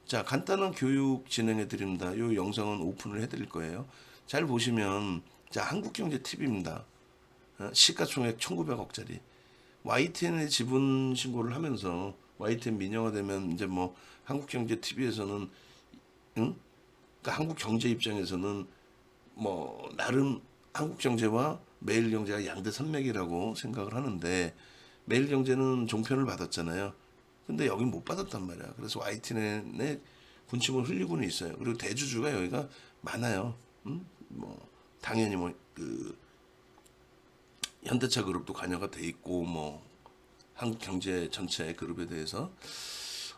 자, 간단한 교육 진행해 드립니다. 이 영상은 오픈을 해 드릴 거예요. 잘 보시면, 자, 한국경제TV입니다. 시가총액 1900억짜리. YTN의 지분 신고를 하면서 YTN 민영화되면 이제 뭐 한국경제TV에서는, 응? 그러니까 한국경제 입장에서는 뭐 나름 한국경제와 매일경제가 양대 산맥이라고 생각을 하는데, 매일경제는 종편을 받았잖아요. 근데 여긴 못 받았단 말이야. 그래서 YTN에 군침을 흘리고는 있어요. 그리고 대주주가 여기가 많아요. 뭐 당연히 뭐 그 현대차 그룹도 관여가 돼 있고, 뭐 한국 경제 전체 그룹에 대해서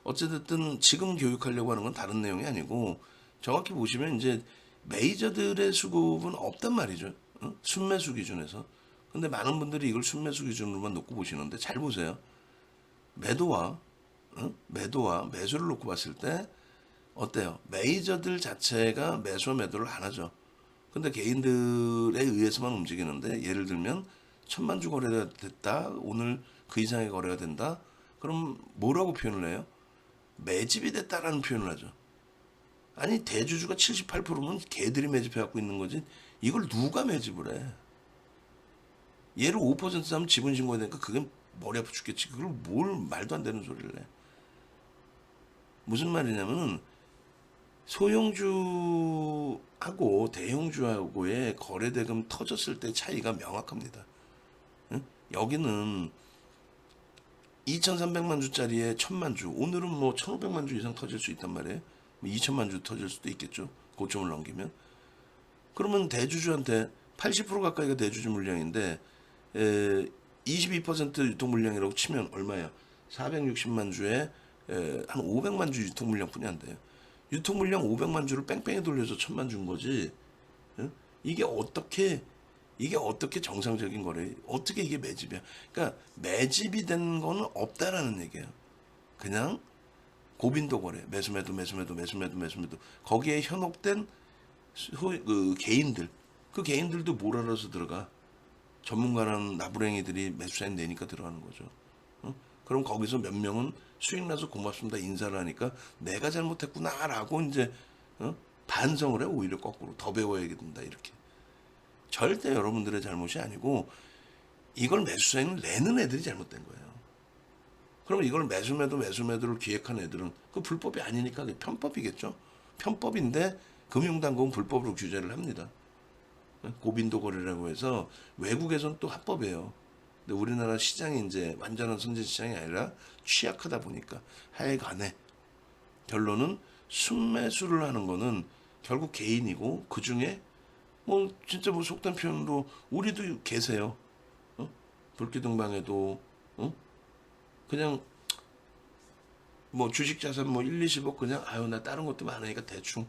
어쨌든 지금 교육하려고 하는 건 다른 내용이 아니고, 정확히 보시면 이제 메이저들의 수급은 없단 말이죠. 순매수 기준에서. 근데 많은 분들이 이걸 순매수 기준으로만 놓고 보시는데, 잘 보세요. 매도와 매도와 매수를 놓고 봤을 때 어때요? 메이저들 자체가 매수와 매도를 안 하죠. 근데 개인들에 의해서만 움직이는데, 예를 들면 1000만 주 거래가 됐다, 오늘 그 이상의 거래가 된다, 그럼 뭐라고 표현을 해요? 매집이 됐다라는 표현을 하죠. 아니, 대주주가 78%면 개들이 매집해 갖고 있는 거지, 이걸 누가 매집을 해? 얘를 5% 사면 지분 신고해야 되니까 그게 머리 아파 죽겠지. 그걸 뭘 말도 안 되는 소리를 해. 무슨 말이냐면은, 소형주하고 대형주하고의 거래대금 터졌을 때 차이가 명확합니다. 응? 여기는 2,300만 주짜리에 1,000만 주, 오늘은 뭐 1,500만 주 이상 터질 수 있단 말이에요. 2천만 주 터질 수도 있겠죠. 고점을 넘기면. 그러면 대주주한테 80% 가까이가 대주주 물량인데, 22% 유통 물량이라고 치면 얼마야? 460만 주에 한 500만 주 유통 물량뿐이 안 돼요. 유통 물량 500만 주를 뺑뺑이 돌려서 1,000만 준 거지. 응? 이게 어떻게 정상적인 거래? 어떻게 이게 매집이야? 그러니까 매집이 된 거는 없다라는 얘기예요. 그냥 고빈도 거래, 매수 매도 거기에 현혹된 그 개인들, 그 개인들도 뭘 알아서 들어가? 전문가라는 나부랭이들이 매수사인 내니까 들어가는 거죠. 그럼 거기서 몇 명은 수익 나서 고맙습니다 인사를 하니까 내가 잘못했구나라고 이제 반성을 해. 오히려 거꾸로 더 배워야 된다 이렇게. 절대 여러분들의 잘못이 아니고, 이걸 매수사인을 내는 애들이 잘못된 거예요. 그럼 이걸 매수매도를 기획한 애들은 그 불법이 아니니까 그게 편법이겠죠. 편법인데 금융당국은 불법으로 규제를 합니다. 고빈도 거래라고 해서 외국에선 또 합법이에요. 근데 우리나라 시장이 이제 완전한 선진 시장이 아니라 취약하다 보니까, 하여간에 결론은 순매수를 하는 거는 결국 개인이고, 그 중에 뭐 진짜 뭐 속된 표현으로 우리도 계세요. 불기둥방에도 그냥 뭐 주식 자산 뭐 1, 20억 그냥 아유 나 다른 것도 많으니까 대충,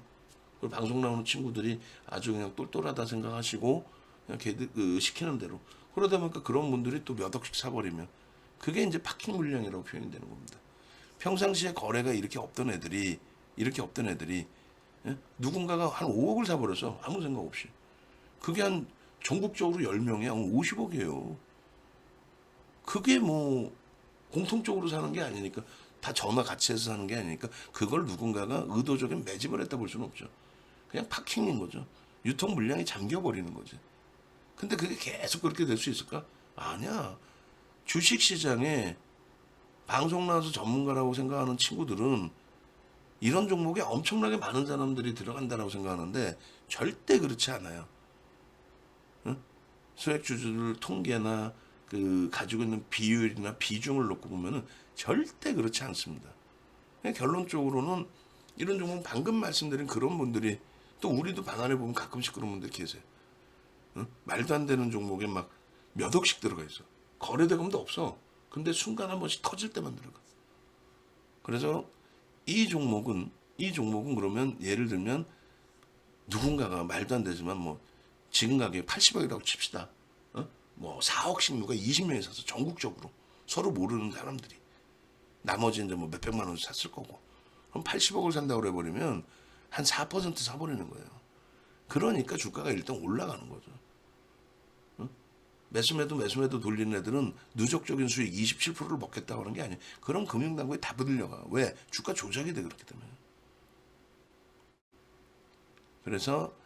그리고 방송 나오는 친구들이 아주 그냥 똘똘하다 생각하시고 그냥 걔들 그 시키는 대로, 그러다 보니까 그런 분들이 또 몇 억씩 사버리면 그게 이제 파킹 물량이라고 표현이 되는 겁니다. 평상시에 거래가 이렇게 없던 애들이 누군가가 한 5억을 사버려서 아무 생각 없이, 그게 한 전국적으로 10명이 한 50억이에요. 그게 뭐 공통적으로 사는 게 아니니까, 다 전화 같이 해서 사는 게 아니니까 그걸 누군가가 의도적인 매집을 했다 볼 수는 없죠. 그냥 파킹인 거죠. 유통 물량이 잠겨버리는 거지. 근데 그게 계속 그렇게 될 수 있을까? 아니야. 주식시장에 방송 나와서 전문가라고 생각하는 친구들은 이런 종목에 엄청나게 많은 사람들이 들어간다라고 생각하는데, 절대 그렇지 않아요. 소액주주들 통계나 그 가지고 있는 비율이나 비중을 놓고 보면은 절대 그렇지 않습니다. 결론적으로는 이런 종목, 방금 말씀드린 그런 분들이, 또 우리도 방 안에 보면 가끔씩 그런 분들 계세요. 말도 안 되는 종목에 막 몇 억씩 들어가 있어. 거래대금도 없어. 근데 순간 한 번씩 터질 때만 들어가. 그래서 이 종목은 그러면 예를 들면 누군가가 말도 안 되지만 뭐 지금 가격이 80억이라고 칩시다. 뭐 4억씩 누가 20명이 사서 전국적으로 서로 모르는 사람들이, 나머지 이제 뭐 몇백만 원 샀을 거고, 그럼 80억을 산다고 해버리면 한 4% 사버리는 거예요. 그러니까 주가가 일단 올라가는 거죠. 매수매도 돌리는 애들은 누적적인 수익 27%를 먹겠다고 하는 게 아니에요. 그럼 금융당국에 다 들려가. 왜? 주가 조작이 돼, 그렇기 때문에. 그래서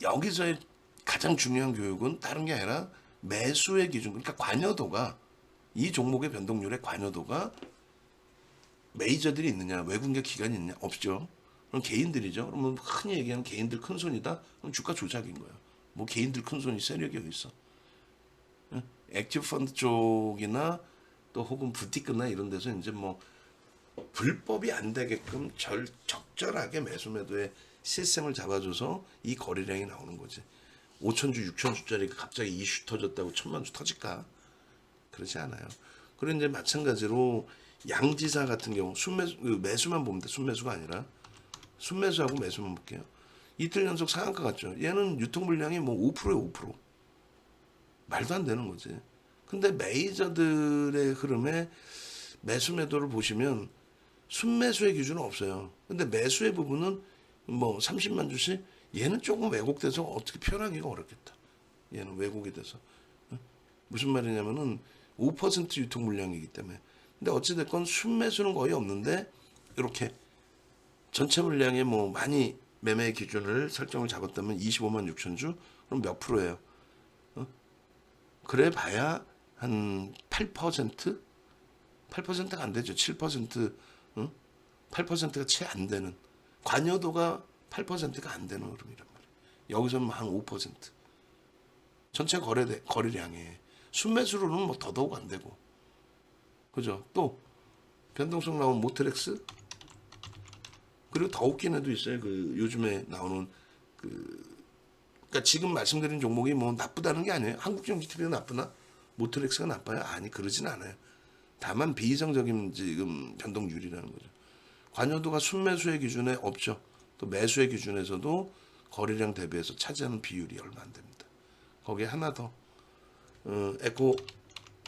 여기서의 가장 중요한 교육은 다른 게 아니라 매수의 기준, 그러니까 관여도가, 이 종목의 변동률의 관여도가 메이저들이 있느냐, 외국계 기관이 있느냐, 없죠. 그럼 개인들이죠. 그러면 흔히 얘기하는 개인들 큰 손이다? 그럼 주가 조작인 거예요. 뭐 개인들 큰 손이 세력이 어디 있어? 응? 액티브 펀드 쪽이나 또 혹은 부티크나 이런 데서 이제 뭐 불법이 안 되게끔 적절하게 매수 매도의 시스템을 잡아줘서 이 거래량이 나오는 거지. 5천주, 6천주짜리가 갑자기 이슈 터졌다고 1,000만 주 터질까? 그렇지 않아요. 그리고 이제 마찬가지로 양지사 같은 경우 순매수, 매수만 보면 돼. 순매수가 아니라 순매수하고 매수만 볼게요. 이틀 연속 상한가 같죠. 얘는 유통 물량이 뭐 5%에 5%. 말도 안 되는 거지. 근데 메이저들의 흐름에 매수 매도를 보시면 순매수의 기준은 없어요. 근데 매수의 부분은 뭐 30만 주씩, 얘는 조금 왜곡돼서 어떻게 표현하기가 어렵겠다. 얘는 왜곡이 돼서. 무슨 말이냐면은 5% 유통 물량이기 때문에. 근데 어찌됐건 순매수는 거의 없는데 이렇게 전체 물량에 뭐 많이 매매 기준을 설정을 잡았다면 25만 6천 주, 그럼 몇 프로예요? 그래 봐야 한 8%? 8%가 안 되죠. 7%, 8%가 채 안 되는, 관여도가 8%가 안 되는 흐름이란 말이에요. 여기서는 한 5%. 전체 거래량에 순매수로는 뭐 더더욱 안 되고, 그죠? 또 변동성 나온 모트렉스, 그리고 더 웃긴 애도 있어요. 그 요즘에 나오는 그러니까 지금 말씀드린 종목이 뭐 나쁘다는 게 아니에요. 한국경제TV가 나쁘나? 모트렉스가 나빠요? 아니, 그러진 않아요. 다만 비이성적인 지금 변동률이라는 거죠. 관여도가 순매수의 기준에 없죠. 또 매수의 기준에서도 거래량 대비해서 차지하는 비율이 얼마 안 됩니다. 거기에 하나 더, 에코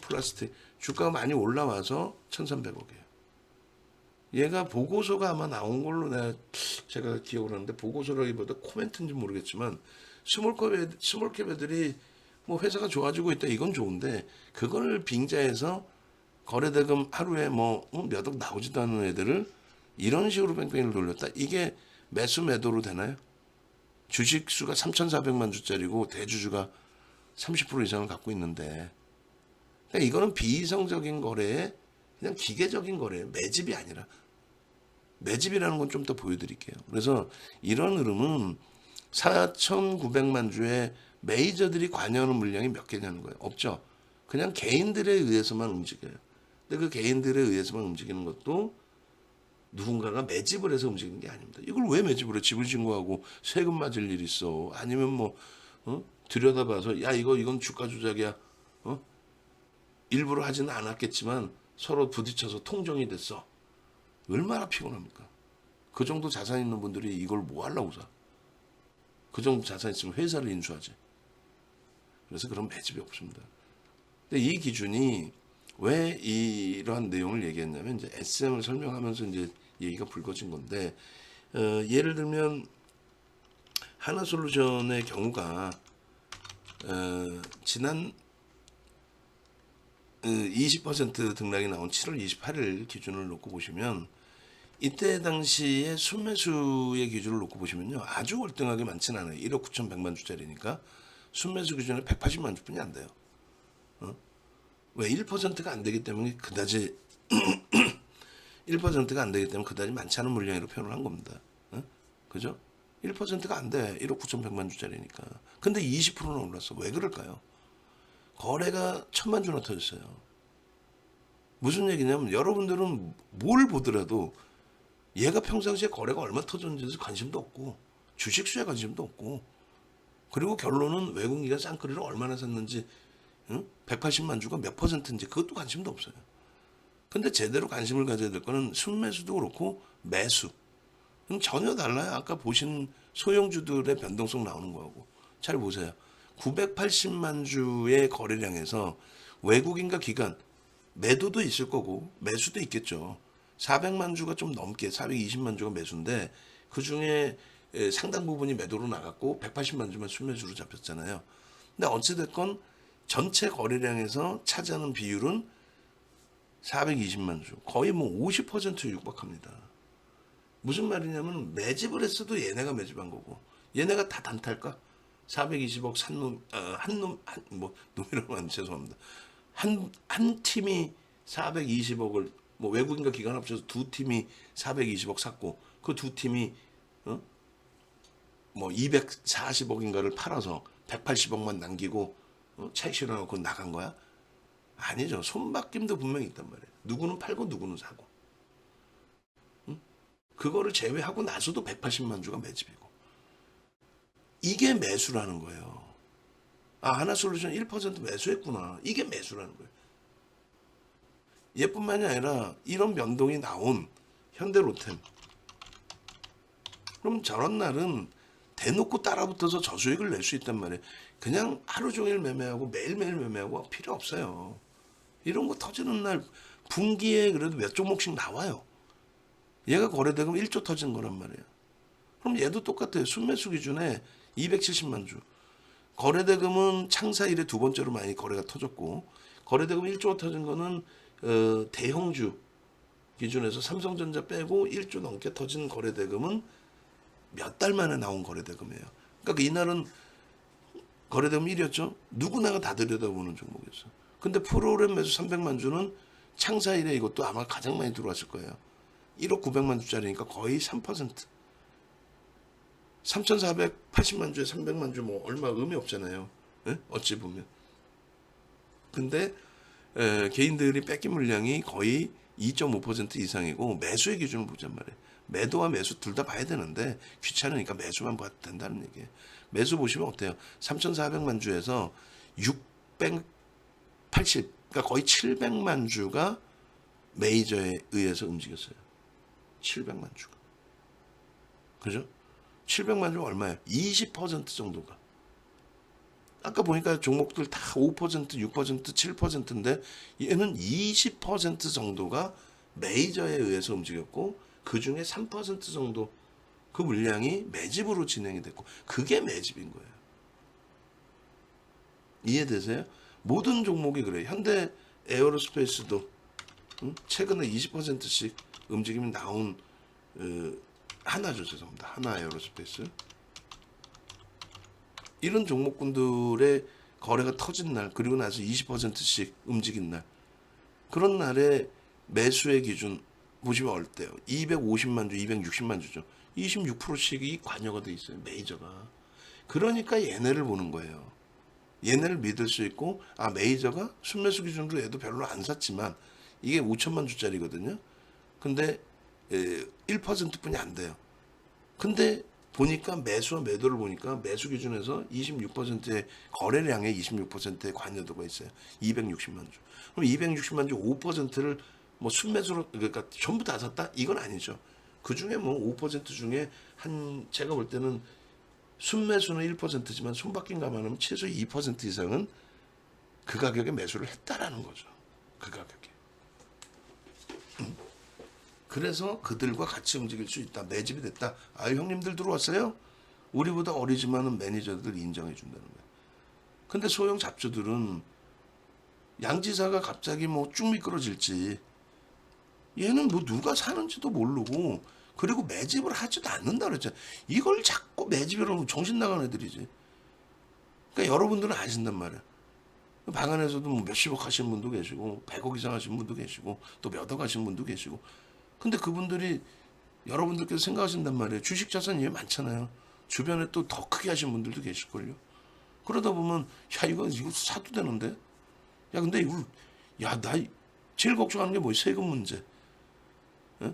플라스틱 주가가 많이 올라와서 1,300억이에요. 얘가 보고서가 아마 나온 걸로 제가 기억을 하는데, 보고서라기보다 코멘트인지 모르겠지만 스몰캡 애들이 뭐 회사가 좋아지고 있다, 이건 좋은데 그걸 빙자해서 거래대금 하루에 뭐 몇 억 나오지도 않는 애들을 이런 식으로 뺑뺑이를 돌렸다. 이게 매수 매도로 되나요? 주식수가 3,400만 주짜리고 대주주가 30% 이상을 갖고 있는데, 그러니까 이거는 비이성적인 거래에 그냥 기계적인 거래예요. 매집이 아니라. 매집이라는 건 좀 더 보여드릴게요. 그래서 이런 흐름은 4,900만 주에 메이저들이 관여하는 물량이 몇 개냐는 거예요. 없죠. 그냥 개인들에 의해서만 움직여요. 근데 그 개인들에 의해서만 움직이는 것도 누군가가 매집을 해서 움직이는 게 아닙니다. 이걸 왜 매집을 해? 집을 신고하고 세금 맞을 일 있어. 아니면 뭐 들여다봐서 야 이건 주가 조작이야. 일부러 하지는 않았겠지만 서로 부딪혀서 통정이 됐어. 얼마나 피곤합니까? 그 정도 자산 있는 분들이 이걸 뭐 하려고 사? 그 정도 자산 있으면 회사를 인수하지. 그래서 그런 매집이 없습니다. 근데 이 기준이 왜 이러한 내용을 얘기했냐면, 이제 SM을 설명하면서 이제 얘기가 불거진 건데, 예를 들면 하나솔루션의 경우가 지난 20% 등락이 나온 7월 28일 기준을 놓고 보시면, 이때 당시에 순매수의 기준을 놓고 보시면요, 아주 월등하게 많지는 않아요. 1억 9,100만 주짜리니까 순매수 기준에 180만 주뿐이 안 돼요. 왜? 1%가 안 되기 때문에 그다지 1%가 안 되기 때문에 그다지 많지 않은 물량으로 표현을 한 겁니다. 그죠? 1%가 안 돼. 1억 9,100만 주짜리니까. 근데 20%는 올랐어. 왜 그럴까요? 거래가 1,000만 주나 터졌어요. 무슨 얘기냐면, 여러분들은 뭘 보더라도 얘가 평상시에 거래가 얼마 터졌는지 관심도 없고, 주식수에 관심도 없고, 그리고 결론은 외국인가 쌍끌이를 얼마나 샀는지, 180만 주가 몇 %인지 그것도 관심도 없어요. 근데 제대로 관심을 가져야 될 거는 순매수도 그렇고 매수. 전혀 달라요. 아까 보신 소형주들의 변동성 나오는 거하고. 잘 보세요. 980만 주의 거래량에서 외국인과 기관, 매도도 있을 거고 매수도 있겠죠. 400만 주가 좀 넘게, 420만 주가 매수인데 그 중에 상당 부분이 매도로 나갔고 180만 주만 순매수로 잡혔잖아요. 근데 어찌됐건 전체 거래량에서 차지하는 비율은 420만 주, 거의 뭐 50%에 육박합니다. 무슨 말이냐면 매집을 했어도 얘네가 매집한 거고 얘네가 다 단타일까? 420억 산놈 뭐 놈이라고 하면 죄송합니다. 한 팀이 420억을 뭐 외국인과 기관 합쳐서 두 팀이 420억 샀고 그 두 팀이 뭐 240억인가를 팔아서 180억만 남기고 차익 실어놓고 나간 거야? 아니죠. 손바뀜도 분명히 있단 말이에요. 누구는 팔고 누구는 사고. 그거를 제외하고 나서도 180만 주가 매집이고. 이게 매수라는 거예요. 아, 하나솔루션 1% 매수했구나. 이게 매수라는 거예요. 얘뿐만이 아니라 이런 변동이 나온 현대로템. 그럼 저런 날은 대놓고 따라붙어서 저수익을 낼 수 있단 말이에요. 그냥 하루 종일 매매하고 매일매일 매매하고 필요 없어요. 이런 거 터지는 날 분기에 그래도 몇 종목씩 나와요. 얘가 거래대금 1조 터진 거란 말이에요. 그럼 얘도 똑같아요. 순매수 기준에 270만 주. 거래대금은 창사 이래 두 번째로 많이 거래가 터졌고 거래대금 1조 터진 거는 대형주 기준에서 삼성전자 빼고 1조 넘게 터진 거래대금은 몇 달 만에 나온 거래대금이에요. 그러니까 이날은 거래대금 1이었죠. 누구나가 다 들여다보는 종목이었어요. 근데 프로그램 매수 300만 주는 창사 이래 이것도 아마 가장 많이 들어왔을 거예요. 1억 900만 주짜리니까 거의 3%. 3,480만 주에 300만 주 뭐 얼마 의미 없잖아요. 에? 어찌 보면. 근데 개인들이 뺏긴 물량이 거의 2.5% 이상이고 매수의 기준을 보잔 말이에요. 매도와 매수 둘 다 봐야 되는데 귀찮으니까 매수만 봐도 된다는 얘기예요. 매수 보시면 어때요? 3,400만 주에서 680, 그러니까 거의 700만 주가 메이저에 의해서 움직였어요. 700만 주가. 그죠? 700만 주 얼마예요? 20% 정도가. 아까 보니까 종목들 다 5%, 6%, 7%인데 얘는 20% 정도가 메이저에 의해서 움직였고 그 중에 3% 정도 그 물량이 매집으로 진행이 됐고 그게 매집인 거예요. 이해되세요? 모든 종목이 그래요. 현대 에어로스페이스도 최근에 20%씩 움직임이 나온 하나죠. 죄송합니다. 하나 에어로스페이스. 이런 종목군들의 거래가 터진 날 그리고 나서 20%씩 움직인 날 그런 날에 매수의 기준 보시면 어때요? 250만 주, 260만 주죠. 26%씩이 관여가 돼 있어요. 메이저가. 그러니까 얘네를 보는 거예요. 얘네를 믿을 수 있고 아 메이저가 순매수 기준으로 얘도 별로 안 샀지만 이게 5천만 주짜리거든요. 근데 1%뿐이 안 돼요. 근데 보니까 매수와 매도를 보니까 매수 기준에서 26%의 거래량의 26%의 관여도가 있어요. 260만 주. 그럼 260만 주 5%를 뭐 순매수로 그러니까 전부 다 샀다? 이건 아니죠. 그 중에 뭐 5% 중에 한 제가 볼 때는 순매수는 1%지만 손바뀐 감안하면 최소 2% 이상은 그 가격에 매수를 했다라는 거죠. 그 가격에. 그래서 그들과 같이 움직일 수 있다. 매집이 됐다. 아 형님들 들어왔어요? 우리보다 어리지만은 매니저들 인정해 준다는 거예요. 근데 소형 잡주들은 양지사가 갑자기 뭐 쭉 미끄러질지 얘는 뭐 누가 사는지도 모르고 그리고 매집을 하지도 않는다 그랬잖아요. 이걸 자꾸 매집이라고 정신 나간 애들이지. 그러니까 여러분들은 아신단 말이야. 방 안에서도 뭐 몇십억 하시는 분도 계시고 100억 이상 하시는 분도 계시고 또 몇억 하시는 분도 계시고 근데 그분들이 여러분들께서 생각하신단 말이에요. 주식 자산이 왜 많잖아요. 주변에 또 더 크게 하신 분들도 계실걸요. 그러다 보면 야 이거 사도 되는데 야 근데 이걸 야 나 제일 걱정하는 게 뭐예요? 세금 문제. 에?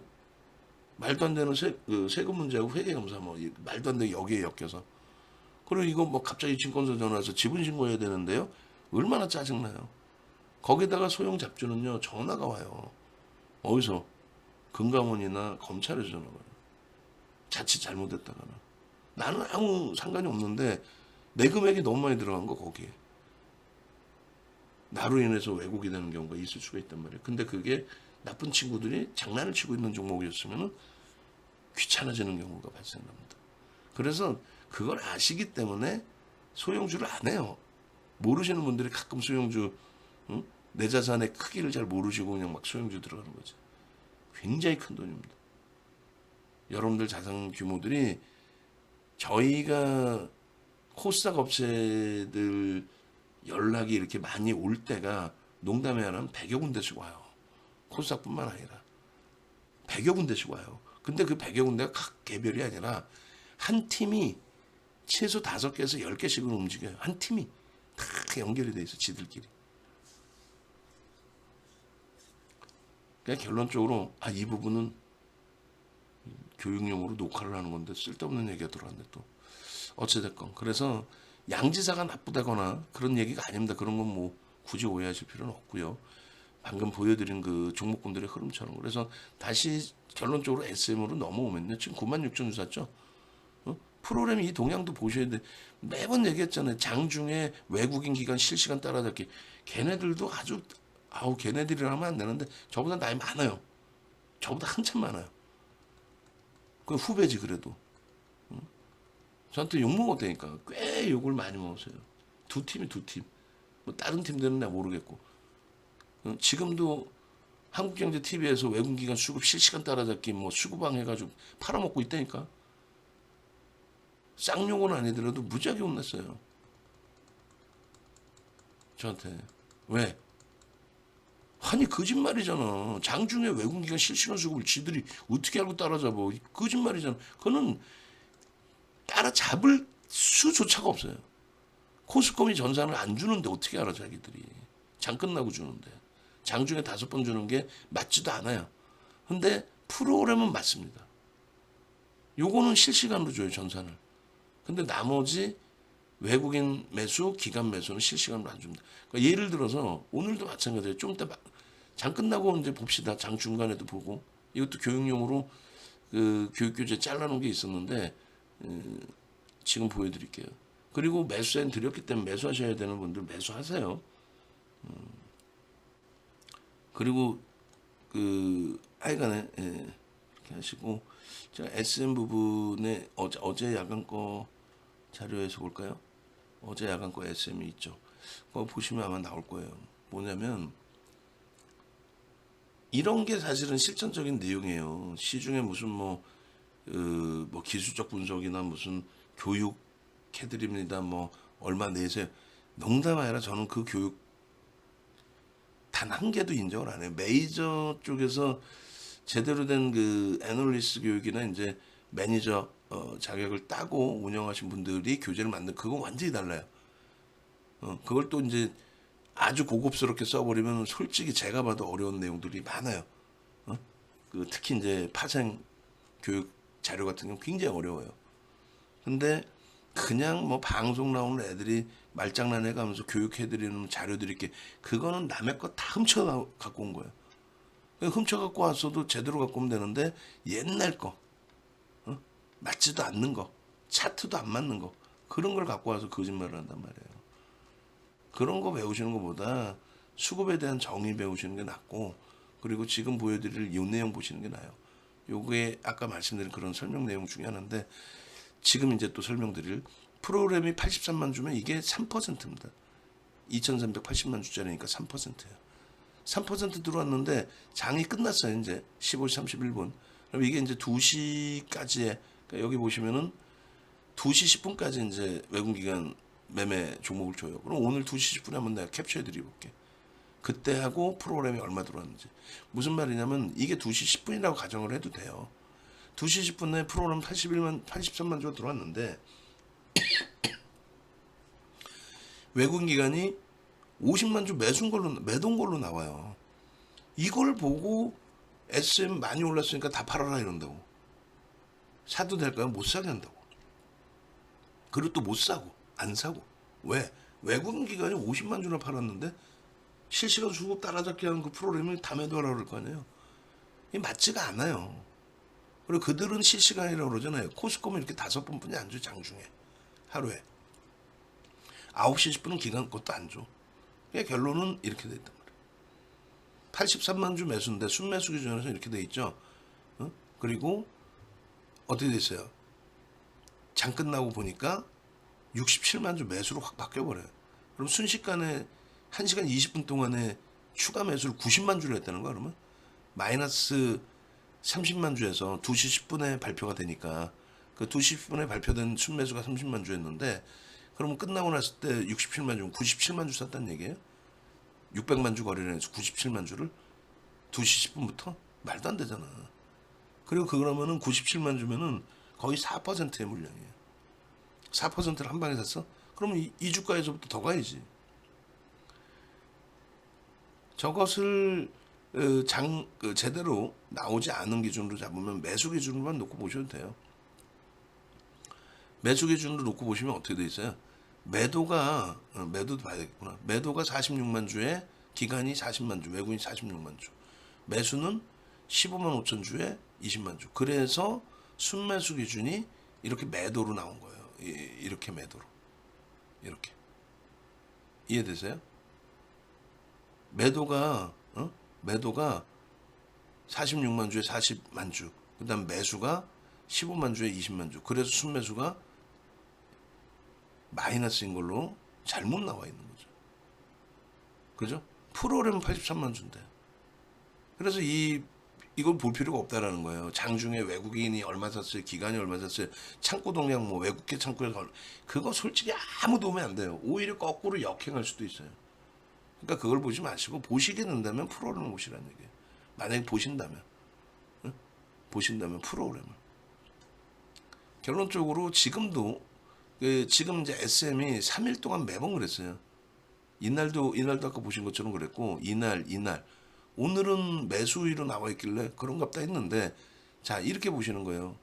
말도 안 되는 세금 문제하고 회계검사 뭐 말도 안 되게 여기에 엮여서 그리고 이거 뭐 갑자기 증권사 전화 와서 지분 신고해야 되는데요. 얼마나 짜증나요. 거기다가 소형 잡주는요 전화가 와요. 어디서? 금감원이나 검찰에 전화가 와요. 자칫 잘못했다가는. 나는 아무 상관이 없는데 내 금액이 너무 많이 들어간 거 거기에. 나로 인해서 왜곡이 되는 경우가 있을 수가 있단 말이에요. 근데 그게 나쁜 친구들이 장난을 치고 있는 종목이었으면 귀찮아지는 경우가 발생합니다. 그래서 그걸 아시기 때문에 소형주를 안 해요. 모르시는 분들이 가끔 소형주 내 자산의 크기를 잘 모르시고 그냥 막 소형주 들어가는 거죠. 굉장히 큰 돈입니다. 여러분들 자산 규모들이 저희가 코스닥 업체들 연락이 이렇게 많이 올 때가 농담이 아니라 100여 군데씩 와요. 코스닥뿐만 아니라 100여 군데씩 와요. 근데 그 100여 군데가 각 개별이 아니라 한 팀이 최소 5개에서 10개씩은 움직여요. 한 팀이 다 연결이 돼 있어, 지들끼리. 그러니까 결론적으로 이 부분은 교육용으로 녹화를 하는 건데 쓸데없는 얘기가 들어왔네 또. 어찌됐건 그래서 양지사가 나쁘다거나 그런 얘기가 아닙니다. 그런 건 뭐 굳이 오해하실 필요는 없고요. 방금 보여드린 그 종목군들의 흐름처럼. 그래서 다시 결론적으로 SM으로 넘어오면요. 지금 96,000 주샀죠. 프로그램 이 동향도 보셔야 돼. 매번 얘기했잖아요. 장중에 외국인 기관 실시간 따라잡기. 걔네들도 아주 걔네들이라 하면 안 되는데 저보다 나이 많아요. 저보다 한참 많아요. 그 후배지 그래도. 저한테 욕 먹었다니까. 꽤 욕을 많이 먹었어요. 두 팀이 두 팀. 뭐 다른 팀들은 내가 모르겠고. 지금도 한국경제TV에서 외국기관 수급 실시간 따라잡기 뭐 수구방 해가지고 팔아먹고 있다니까. 쌍욕은 아니더라도 무지하게 혼났어요. 저한테. 왜? 아니 거짓말이잖아. 장중에 외국기관 실시간 수급을 지들이 어떻게 알고 따라잡아. 거짓말이잖아. 그거는 따라잡을 수조차가 없어요. 코스콤이 전산을 안 주는데 어떻게 알아 자기들이. 장 끝나고 주는데. 장중에 5번 주는 게 맞지도 않아요. 근데 프로그램은 맞습니다. 요거는 실시간으로 줘요 전산을. 근데 나머지 외국인 매수, 기관 매수는 실시간으로 안 줍니다. 그러니까 예를 들어서 오늘도 마찬가지예요. 좀 이따 장 끝나고 이제 봅시다. 장 중간에도 보고. 이것도 교육용으로 그 교육교재 잘라놓은 게 있었는데 지금 보여드릴게요. 그리고 매수엔 드렸기 때문에 매수하셔야 되는 분들 매수하세요. 그리고 하여간에 이렇게 하시고 제가 SM 부분에 어제 야간 거 자료에서 볼까요? 어제 야간 거 SM이 있죠. 그거 보시면 아마 나올 거예요. 뭐냐면 이런 게 사실은 실전적인 내용이에요. 시중에 무슨 뭐 기술적 분석이나 무슨 교육 해드립니다. 뭐 얼마 내세요. 농담 아니라 저는 그 교육 단 한 개도 인정을 안 해요. 메이저 쪽에서 제대로 된 그 애널리스트 교육이나 이제 매니저 자격을 따고 운영하신 분들이 교재를 만든 그건 완전히 달라요. 그걸 또 이제 아주 고급스럽게 써버리면 솔직히 제가 봐도 어려운 내용들이 많아요. 특히 이제 파생 교육 자료 같은 경우 굉장히 어려워요. 근데 그냥 뭐 방송 나오는 애들이 말장난해 가면서 교육해드리는 자료들이 이렇게 그거는 남의 거 다 훔쳐 갖고 온 거예요. 훔쳐 갖고 왔어도 제대로 갖고 오면 되는데 옛날 거 맞지도 않는 거 차트도 안 맞는 거 그런 걸 갖고 와서 거짓말을 한단 말이에요. 그런 거 배우시는 것보다 수급에 대한 정의 배우시는 게 낫고 그리고 지금 보여드릴 이 내용 보시는 게 나아요. 요게 아까 말씀드린 그런 설명 내용 중에 하나인데 지금 이제 또 설명드릴 프로그램이 83만 주면 이게 3%입니다. 2380만 주짜리니까 3%예요. 3% 들어왔는데 장이 끝났어요. 이제 15시 31분. 그럼 이게 이제 2시까지에 그러니까 여기 보시면은 2시 10분까지 이제 외국기관 매매 종목을 줘요. 그럼 오늘 2시 10분에 한번 내가 캡처해 드려볼게. 그때 하고 프로그램이 얼마 들어왔는지. 무슨 말이냐면 이게 2시 10분이라고 가정을 해도 돼요. 2시 10분에 프로그램 83만 주가 들어왔는데 외국인 기관이 50만 주 매도인 걸로 나와요. 이걸 보고 SM 많이 올랐으니까 다 팔아라 이런다고. 사도 될까요? 못 사게 한다고. 그리고 또 못 사고 안 사고. 왜? 외국인 기관이 50만 주나 팔았는데 실시간 수급 따라잡기 하는 그 프로그램을 다 매도하라 그럴 거 아니에요. 이게 맞지가 않아요. 그리고 그들은 실시간이라고 그러잖아요. 코스콤은 이렇게 5번뿐이 안 줘, 장중에. 하루에. 9시 10분은 기간 것도 안 줘. 그러니까 결론은 이렇게 돼 있단 말이에요. 83만 주 매수인데 순매수 기준에서 이렇게 돼 있죠. 그리고 어떻게 돼 있어요? 장 끝나고 보니까 67만 주 매수로 확 바뀌어버려요. 그럼 순식간에 1시간 20분 동안에 추가 매수를 90만 주를 했다는 거야, 그러면? 마이너스 30만 주에서 2시 10분에 발표가 되니까 그 2시 10분에 발표된 순매수가 30만 주였는데 그러면 끝나고 났을 때 67만 주, 97만 주 샀다는 얘기예요. 600만 주 거래를 해서 97만 주를 2시 10분부터 말도 안 되잖아. 그리고 그러면은 97만 주면은 거의 4%의 물량이에요. 4%를 한 방에 샀어? 그러면 이 주가에서부터 더 가야지. 저것을 제대로 나오지 않은 기준으로 잡으면 매수 기준으로만 놓고 보셔도 돼요. 매수 기준으로 놓고 보시면 어떻게 돼 있어요? 매도도 봐야겠구나. 매도가 46만 주에 기간이 40만 주, 외국인 46만 주. 매수는 15만 5천 주에 20만 주. 그래서 순매수 기준이 이렇게 매도로 나온 거예요. 이렇게 매도로. 이렇게. 이해되세요? 매도가 46만 주에 40만 주. 그다음 매수가 15만 주에 20만 주. 그래서 순매수가 마이너스인 걸로 잘못 나와 있는 거죠. 그죠? 프로그램은 83만 주인데. 그래서 이걸 볼 필요가 없다라는 거예요. 장중에 외국인이 얼마 샀어요, 기간이 얼마 샀어요, 창고 동량 뭐 외국계 창고에서 그거 솔직히 아무 도움이 안 돼요. 오히려 거꾸로 역행할 수도 있어요. 그러니까 그걸 보지 마시고 보시게 된다면 프로그램을 보시라는 얘기예요. 만약에 보신다면 프로그램을. 결론적으로 지금도 지금 이제 SM이 3일 동안 매번 그랬어요. 이날도 아까 보신 것처럼 그랬고 이날 오늘은 매수위로 나와 있길래 그런갑다 했는데 자 이렇게 보시는 거예요.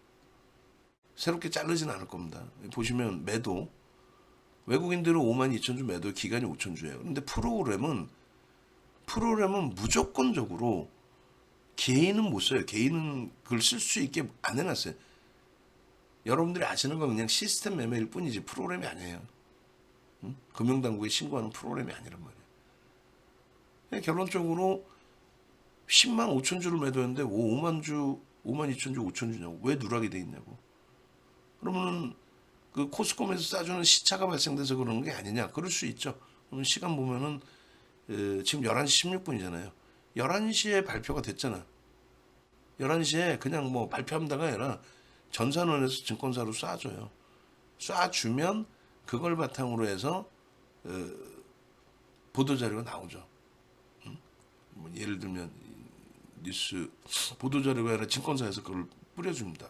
새롭게 자르진 않을 겁니다. 보시면 매도 외국인들은 5만 2천 주 매도 기간이 5천 주예요. 그런데 프로그램은 무조건적으로 개인은 못 써요. 개인은 그걸 쓸 수 있게 안 해놨어요. 여러분들이 아시는 건 그냥 시스템 매매일 뿐이지 프로그램이 아니에요. 응? 금융당국에 신고하는 프로그램이 아니란 말이에요. 결론적으로 10만 5천 주를 매도했는데 5만 2천 주, 5천 주냐고. 왜 누락이 돼 있냐고. 그러면은 그 코스콤에서 싸주는 시차가 발생돼서 그러는 게 아니냐. 그럴 수 있죠. 그러면 시간 보면은 지금 11시 16분이잖아요. 11시에 발표가 됐잖아. 11시에 그냥 뭐 발표한다가 아니라 전산원에서 증권사로 쏴줘요. 쏴주면 그걸 바탕으로 해서 보도자료가 나오죠. 뭐 예를 들면 뉴스 보도자료가 아니라 증권사에서 그걸 뿌려줍니다.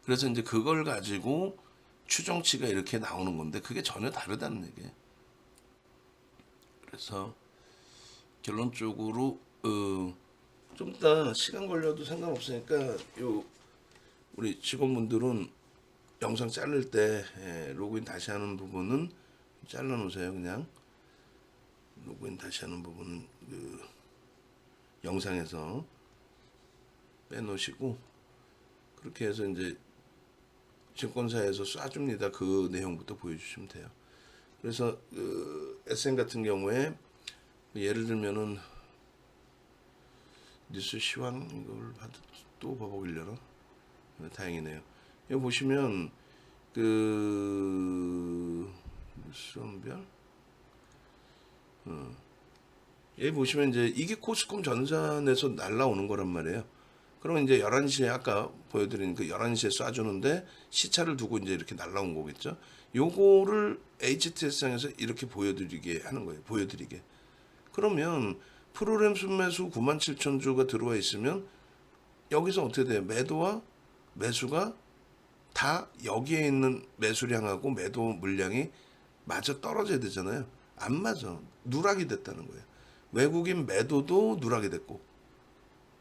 그래서 이제 그걸 가지고 추정치가 이렇게 나오는 건데 그게 전혀 다르다는 얘기예요. 그래서 결론적으로 좀 이따 시간 걸려도 상관없으니까 우리 직원분들은 영상 자를 때 로그인 다시 하는 부분은 잘라 놓으세요. 그냥 로그인 다시 하는 부분은 그 영상에서 빼놓으시고 그렇게 해서 이제 증권사에서 쏴줍니다. 그 내용부터 보여주시면 돼요. 그래서 SM 같은 경우에 예를 들면은 뉴스 시황 이걸 또 버벅이려나? 다행이네요. 여기 보시면 뉴스 원별 여기 보시면 이제 이게 코스콤 전산에서 날라오는 거란 말이에요. 그러면 이제 11시에 아까 보여드린 그 11시에 쏴주는데 시차를 두고 이제 이렇게 날라온 거겠죠. 요거를 HTS상에서 이렇게 보여드리게 하는 거예요. 보여드리게. 그러면 프로그램 순매수 97,000주가 들어와 있으면 여기서 어떻게 돼요? 매도와 매수가 다 여기에 있는 매수량하고 매도 물량이 맞아 떨어져야 되잖아요. 안 맞아. 누락이 됐다는 거예요. 외국인 매도도 누락이 됐고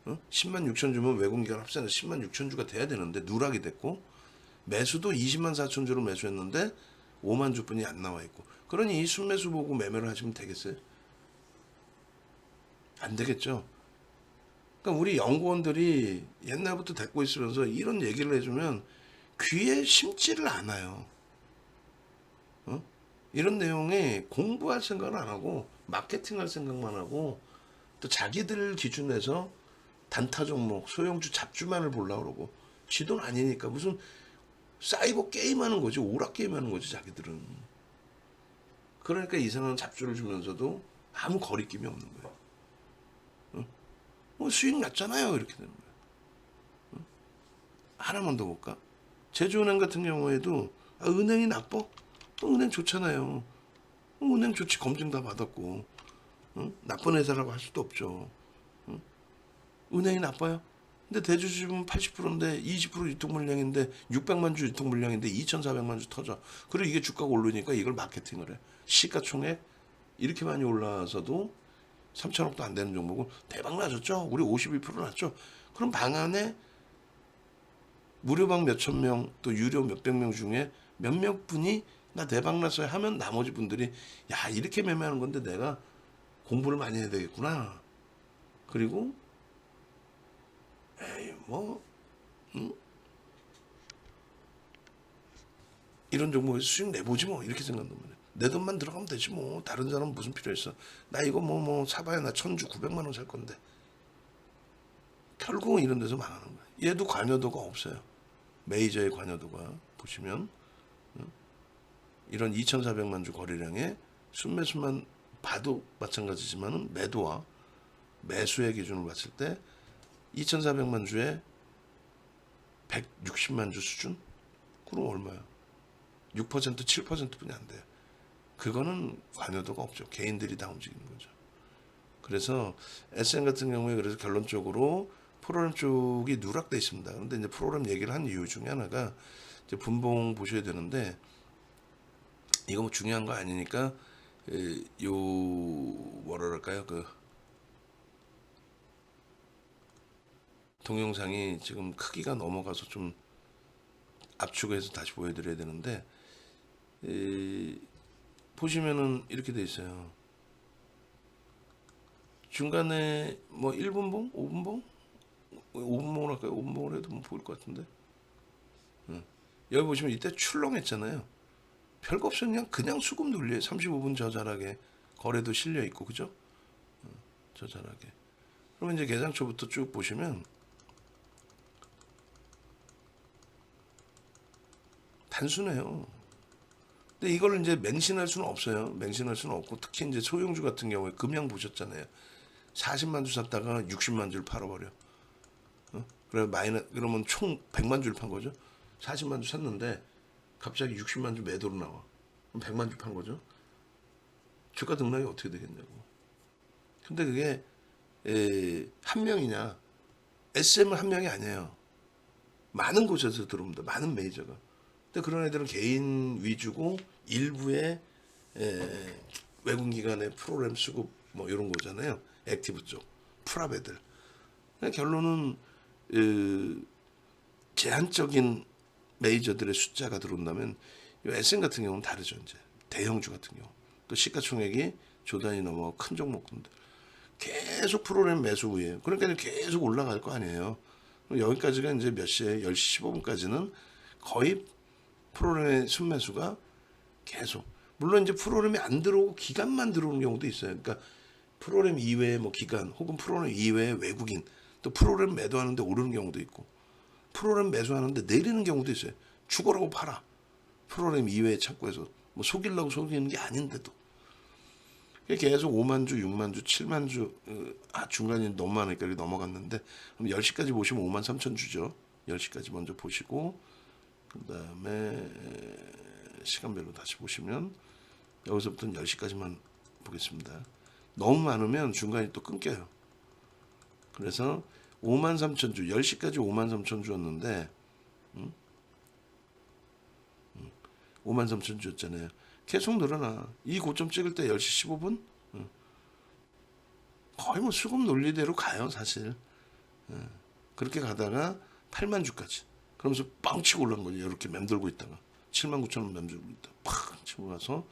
10만 6천 주면 외국인과 합산해서 10만 6천 주가 돼야 되는데 누락이 됐고 매수도 20만 4천 주를 매수했는데 5만 주뿐이 안 나와 있고 그러니 이 순매수 보고 매매를 하시면 되겠어요? 안 되겠죠. 그러니까 우리 연구원들이 옛날부터 데리고 있으면서 이런 얘기를 해주면 귀에 심지를 않아요. 이런 내용에 공부할 생각을 안 하고 마케팅할 생각만 하고 또 자기들 기준에서 단타 종목, 소형주 잡주만을 보려고 그러고 지돈 아니니까 무슨 사이버 게임하는 거지 오락 게임하는 거지 자기들은. 그러니까 이상한 잡주를 주면서도 아무 거리낌이 없는 거예요. 수익 났잖아요. 이렇게 되는 거예요. 하나만 더 볼까? 제주은행 같은 경우에도 은행이 나빠? 은행 좋잖아요. 은행 좋지. 검증 다 받았고. 나쁜 회사라고 할 수도 없죠. 은행이 나빠요? 근데 대주주분 80%인데 20% 유통 물량인데 600만 주 유통 물량인데 2,400만 주 터져. 그리고 이게 주가가 오르니까 이걸 마케팅을 해. 시가총액 이렇게 많이 올라와서도 3천억도 안 되는 종목을 대박 나셨죠? 우리 52% 났죠? 그럼 방 안에 무료방 몇천 명 또 유료 몇백 명 중에 몇몇 분이 나 대박 났어요 하면 나머지 분들이 야 이렇게 매매하는 건데 내가 공부를 많이 해야 되겠구나. 그리고 에이 뭐 이런 종목에서 수익 내보지 뭐 이렇게 생각한단 말이야. 내 돈만 들어가면 되지 뭐 다른 사람 무슨 필요 있어. 나 이거 뭐 사봐야 나 1,000주 900만 원 살 건데. 결국은 이런 데서 망하는 거야. 얘도 관여도가 없어요. 메이저의 관여도가 보시면 이런 2,400만 주 거래량에 순매수만 봐도 마찬가지지만 매도와 매수의 기준으로 봤을 때 2,400만 주에 160만 주 수준? 그럼 얼마야? 6% 7%뿐이 안 돼요. 그거는 관여도가 없죠. 개인들이 다 움직이는 거죠. 그래서 SM 같은 경우에 그래서 결론적으로 프로그램 쪽이 누락돼 있습니다. 그런데 이제 프로그램 얘기를 한 이유 중에 하나가 이제 분봉 보셔야 되는데 이거 뭐 중요한 거 아니니까 요 뭐랄까요 그 동영상이 지금 크기가 넘어가서 좀 압축해서 다시 보여드려야 되는데 보시면은 이렇게 돼 있어요. 중간에 뭐 1분봉, 5분봉, 5분봉을 할까요? 5분봉을 해도 뭐 보일 것 같은데. 여기 보시면 이때 출렁했잖아요. 별거 없어요. 그냥 수급 눌려요. 35분 저자락에 거래도 실려 있고 그죠? 저자락에. 그러면 이제 개장초부터 쭉 보시면 단순해요. 근데 이걸 이제 맹신할 수는 없어요. 맹신할 수는 없고 특히 이제 소형주 같은 경우에 금양 보셨잖아요. 40만 주 샀다가 60만 주를 팔아버려. 그래 그러면 총 100만 주를 판 거죠. 40만 주 샀는데 갑자기 60만 주 매도로 나와. 그럼 100만 주 판 거죠. 주가 등락이 어떻게 되겠냐고. 근데 그게 한 명이냐? SM은 한 명이 아니에요. 많은 곳에서 들어옵니다. 많은 메이저가. 근데 그런 애들은 개인 위주고 일부의 외국 기관의 프로그램 수급 뭐 이런 거잖아요. 액티브 쪽 프랍 애들. 결론은 제한적인 메이저들의 숫자가 들어온다면 SM 같은 경우는 다르죠. 이제 대형주 같은 경우 또 시가총액이 조단이 넘어 큰 종목군들 계속 프로그램 매수 후에 그러니까 계속 올라갈 거 아니에요. 여기까지가 이제 몇 시에 10시 15분까지는 거의 프로그램의 순매수가 계속 물론 이제 프로그램이 안 들어오고 기간만 들어오는 경우도 있어요. 그러니까 프로그램 이외에 뭐 기간 혹은 프로그램 이외에 외국인 또 프로그램 매도하는데 오르는 경우도 있고 프로그램 매수하는데 내리는 경우도 있어요. 죽어라고 팔아. 프로그램 이외의 창구에서 뭐 속이려고 속이는 게 아닌데도 계속 5만 주, 6만 주, 7만 주 중간에 너무 많으니까 이렇게 넘어갔는데 그럼 10시까지 보시면 5만 3천 주죠. 10시까지 먼저 보시고 그 다음에 시간별로 다시 보시면 여기서부터는 10시까지만 보겠습니다. 너무 많으면 중간에 또 끊겨요. 그래서 5만 3천 주, 10시까지 5만 3천 주였는데 5만 3천 주였잖아요. 계속 늘어나. 이 고점 찍을 때 10시 15분? 거의 뭐 수급 논리대로 가요, 사실. 그렇게 가다가 8만 주까지. 그러면서 빵 치고 올라온 거죠. 이렇게 맴돌고 있다가. 7만 9천 원 맴돌고 있다가 팍 치고 가서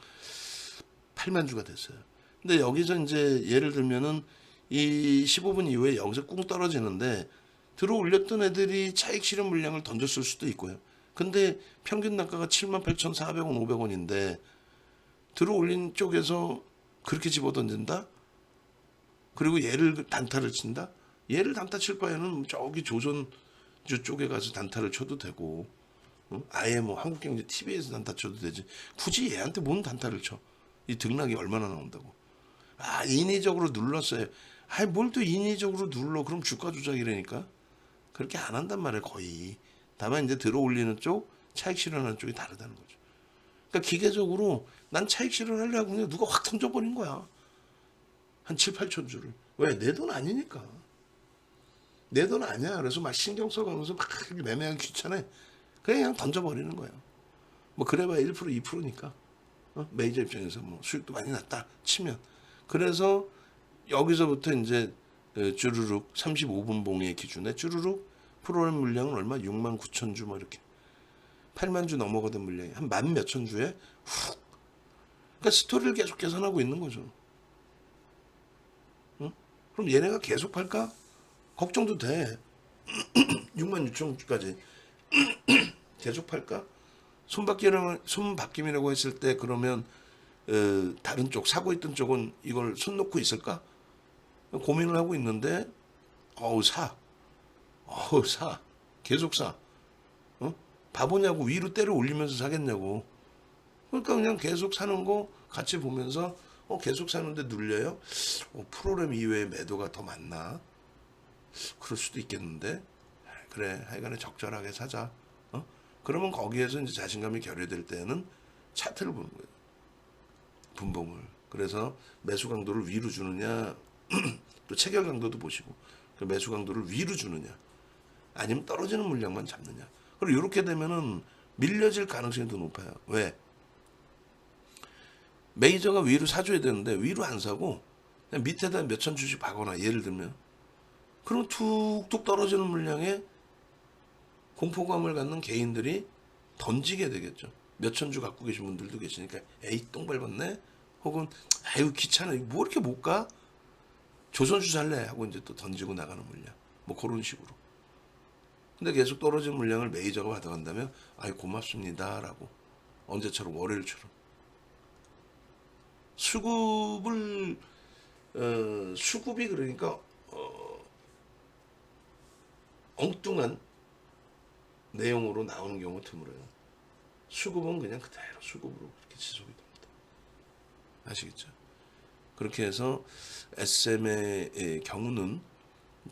8만 주가 됐어요. 근데 여기서 이제 예를 들면은 이 15분 이후에 여기서 꿍 떨어지는데 들어 올렸던 애들이 차익 실현 물량을 던졌을 수도 있고요. 근데 평균 단가가 78,400원, 500원인데 들어 올린 쪽에서 그렇게 집어던진다? 그리고 얘를 단타를 친다? 얘를 단타 칠 바에는 저기 조선주 쪽에 가서 단타를 쳐도 되고 아예 뭐 한국경제 TV에서 단타 쳐도 되지 굳이 얘한테 뭔 단타를 쳐? 이 등락이 얼마나 나온다고. 인위적으로 눌렀어요. 아이 뭘 또 인위적으로 눌러. 그럼 주가 조작이라니까. 그렇게 안 한단 말이에요 거의. 다만 이제 들어 올리는 쪽, 차익 실현하는 쪽이 다르다는 거죠. 그러니까 기계적으로 난 차익 실현하려고 그냥 누가 확 던져버린 거야. 한 7, 8천 주를. 왜? 내 돈 아니니까. 내 돈 아니야. 그래서 막 신경 써가면서 막 매매하기 귀찮아. 그냥 던져버리는 거예요. 뭐 그래봐야 1%, 2%니까. 메이저 입장에서 뭐 수익도 많이 났다 치면. 그래서 여기서부터 이제 쭈루룩 35분 봉의 기준에 쭈루룩 프로그램 물량은 얼마? 6만 9천 주 뭐 이렇게 8만 주 넘어가던 물량이 한 만 몇천 주에 훅. 그러니까 스토리를 계속 계산하고 있는 거죠. 응? 그럼 얘네가 계속 팔까? 걱정도 돼. 6만 6천 주까지 계속 팔까? 손바뀜이라고 했을 때 그러면 다른 쪽 사고 있던 쪽은 이걸 손 놓고 있을까? 고민을 하고 있는데 사 계속 사. 바보냐고. 위로 때려 올리면서 사겠냐고. 그러니까 그냥 계속 사는 거 같이 보면서 계속 사는데 눌려요. 프로그램 이외에 매도가 더 많나? 그럴 수도 있겠는데. 그래 하여간에 적절하게 사자. 그러면 거기에서 이제 자신감이 결여될 때는 차트를 보는 거예요. 분봉을. 그래서 매수 강도를 위로 주느냐 또 체결 강도도 보시고 그 매수 강도를 위로 주느냐 아니면 떨어지는 물량만 잡느냐. 그리고 이렇게 되면은 밀려질 가능성이 더 높아요. 왜? 메이저가 위로 사줘야 되는데 위로 안 사고 그냥 밑에다 몇천 주씩 박거나 예를 들면 그럼 툭툭 떨어지는 물량에 공포감을 갖는 개인들이 던지게 되겠죠. 몇천 주 갖고 계신 분들도 계시니까 에이 똥 밟았네 혹은 아유 귀찮아 뭐 이렇게 못 가? 조선주 살래 하고 이제 또 던지고 나가는 물량 뭐 그런 식으로. 근데 계속 떨어진 물량을 메이저가 받아간다면 아이 고맙습니다 라고 언제처럼 월요일처럼 수급을 수급이 그러니까 엉뚱한 내용으로 나오는 경우가 드물어요. 수급은 그냥 그대로 수급으로 그렇게 지속이 됩니다. 아시겠죠? 그렇게 해서 SM의 경우는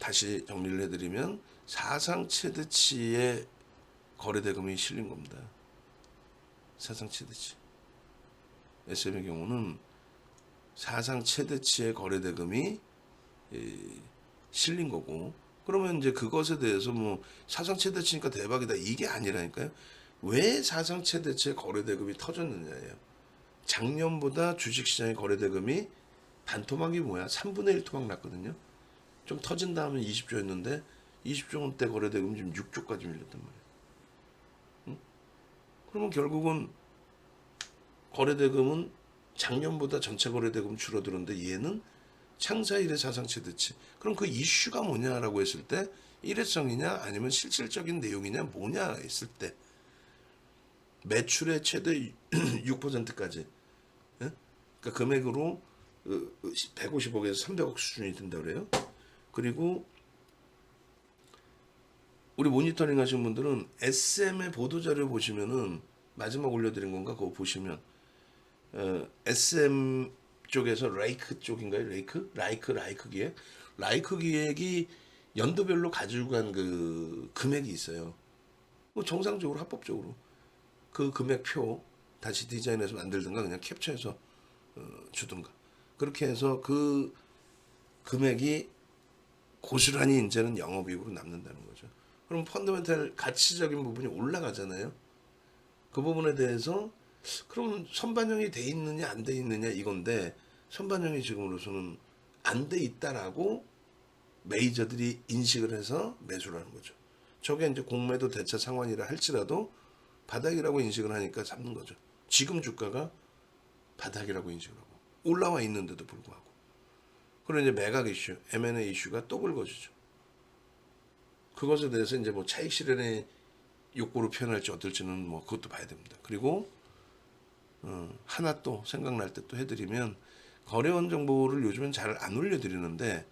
다시 정리를 해드리면 사상 최대치의 거래대금이 실린 겁니다. 사상 최대치. SM의 경우는 사상 최대치의 거래대금이 실린 거고 그러면 이제 그것에 대해서 뭐 사상 최대치니까 대박이다 이게 아니라니까요. 왜 사상 최대치의 거래대금이 터졌느냐예요. 작년보다 주식시장의 거래대금이 반토막이 뭐야? 3분의 1 토막 났거든요. 좀 터진 다음에 20조였는데 20조 원대 거래대금 지금 6조까지 밀렸단 말이에요. 응? 그러면 결국은 거래대금은 작년보다 전체 거래대금 줄어들었는데 얘는 창사 이래 사상 최대치. 그럼 그 이슈가 뭐냐라고 했을 때 일회성이냐 아니면 실질적인 내용이냐 뭐냐 했을 때 매출의 최대 6%까지 그러니까 금액으로 150억에서 300억 수준이 된다 그래요. 그리고 우리 모니터링 하신 분들은 SM의 보도자료 보시면은 마지막 올려드린 건가 그거 보시면 SM 쪽에서 레이크 쪽인가요? 라이크 기획? 라이크 기획이 연도별로 가지고 간 그 금액이 있어요. 뭐 정상적으로 합법적으로 그 금액표 다시 디자인해서 만들든가 그냥 캡처해서 주든가 그렇게 해서 그 금액이 고스란히 이제는 영업이익으로 남는다는 거죠. 그럼 펀더멘탈 가치적인 부분이 올라가잖아요. 그 부분에 대해서 그럼 선반영이 돼 있느냐 안 돼 있느냐 이건데 선반영이 지금으로서는 안 돼 있다라고 메이저들이 인식을 해서 매수를 하는 거죠. 저게 이제 공매도 대차 상환이라 할지라도 바닥이라고 인식을 하니까 잡는 거죠. 지금 주가가 바닥이라고 인식을 하고 올라와 있는데도 불구하고. 그리고 이제 매각 이슈, M&A 이슈가 또 긁어주죠. 그것에 대해서 이제 뭐 차익 실현의 욕구로 표현할지 어떨지는 뭐 그것도 봐야 됩니다. 그리고 하나 또 생각날 때 또 해드리면 거래원 정보를 요즘엔 잘 안 올려드리는데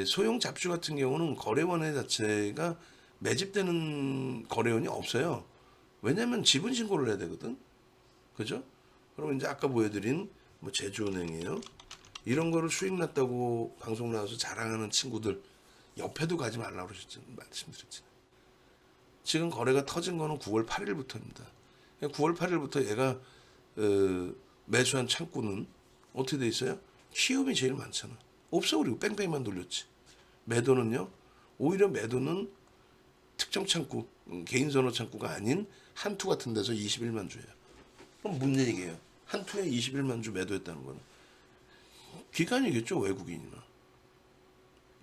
소형 잡주 같은 경우는 거래원의 자체가 매집되는 거래원이 없어요. 왜냐하면 지분 신고를 해야 되거든. 그죠? 그러면 이제 아까 보여드린 뭐 제주은행이에요. 이런 거를 수익 났다고 방송 나와서 자랑하는 친구들 옆에도 가지 말라고 그러셨잖아요. 말씀드렸잖아요. 지금 거래가 터진 거는 9월 8일부터입니다. 9월 8일부터 얘가 매수한 창구는 어떻게 돼 있어요? 키움이 제일 많잖아. 없어버리고 뺑뺑이만 돌렸지. 매도는요. 오히려 매도는 특정 창구, 개인 선호 창구가 아닌 한투 같은 데서 21만 주예요. 그럼 뭔 얘기예요? 한투에 21만 주 매도했다는 거는 기관이겠죠, 외국인이나.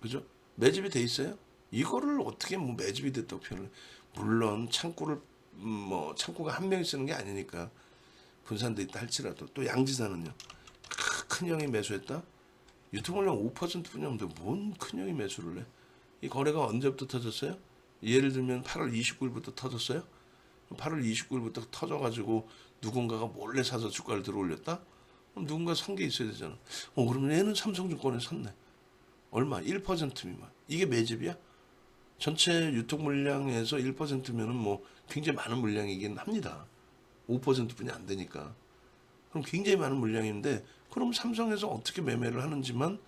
그죠? 매집이 돼 있어요? 이거를 어떻게 뭐 매집이 됐다고 표현을. 물론 창구를 뭐 창구가 한 명이 쓰는 게 아니니까 분산돼 있다 할지라도. 또 양지사는요. 큰 형이 매수했다? 유통물량 5%뿐이 없는데 뭔 큰 형이 매수를 해? 이 거래가 언제부터 터졌어요? 예를 들면 8월 29일부터 터졌어요? 8월 29일부터 터져가지고 누군가가 몰래 사서 주가를 들어올렸다? 그럼 누군가 산 게 있어야 되잖아. 그러면 얘는 삼성증권에 샀네. 얼마? 1% 미만. 이게 매집이야? 전체 유통 물량에서 1%면은 뭐 굉장히 많은 물량이긴 합니다. 5%뿐이 안 되니까. 그럼 굉장히 많은 물량인데 그럼 삼성에서 어떻게 매매를 하는지만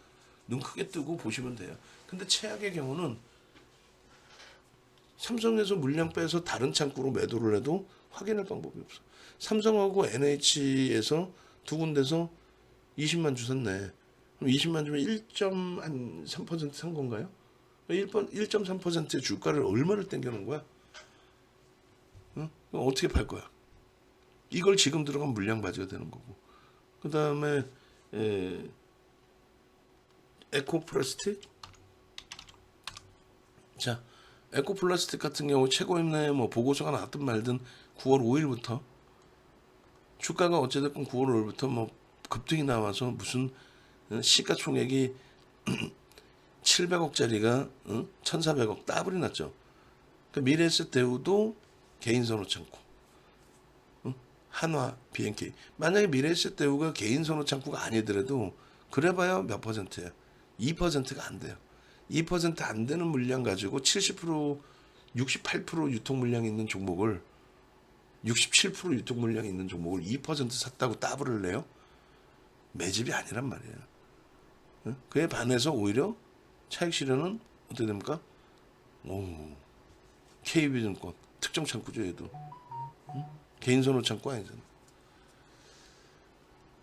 눈 크게 뜨고 보시면 돼요. 근데 최악의 경우는 삼성에서 물량 빼서 다른 창구로 매도를 해도 확인할 방법이 없어. 삼성하고 NH에서 두 군데서 20만 주 샀네. 그럼 20만 주면 1.3%산 건가요? 1.3%의 주가를 얼마를 땡겨놓은 거야? 응? 어떻게 팔 거야? 이걸 지금 들어간 물량 바지가 되는 거고. 그 다음에 에코플라스틱. 자, 에코플라스틱 같은 경우 최고임내 뭐 보고서가 나왔든 말든 9월 5일부터 주가가 어찌됐건 9월 5일부터 뭐 급등이 나와서 무슨 시가총액이 700억짜리가 1,400억 따블이 났죠. 그러니까 미래에셋대우도 개인선호 창구, 한화, BNK. 만약에 미래에셋대우가 개인선호 창구가 아니더라도 그래봐야 몇 퍼센트야? 2%가 안 돼요. 2% 안 되는 물량 가지고 70%, 68% 유통 물량이 있는 종목을 67% 유통 물량이 있는 종목을 2% 샀다고 따블을 내요? 매집이 아니란 말이에요. 그에 반해서 오히려 차익 실현은 어떻게 됩니까? KB증권 특정 창구죠, 얘도. 개인 선호 창구 아니잖아.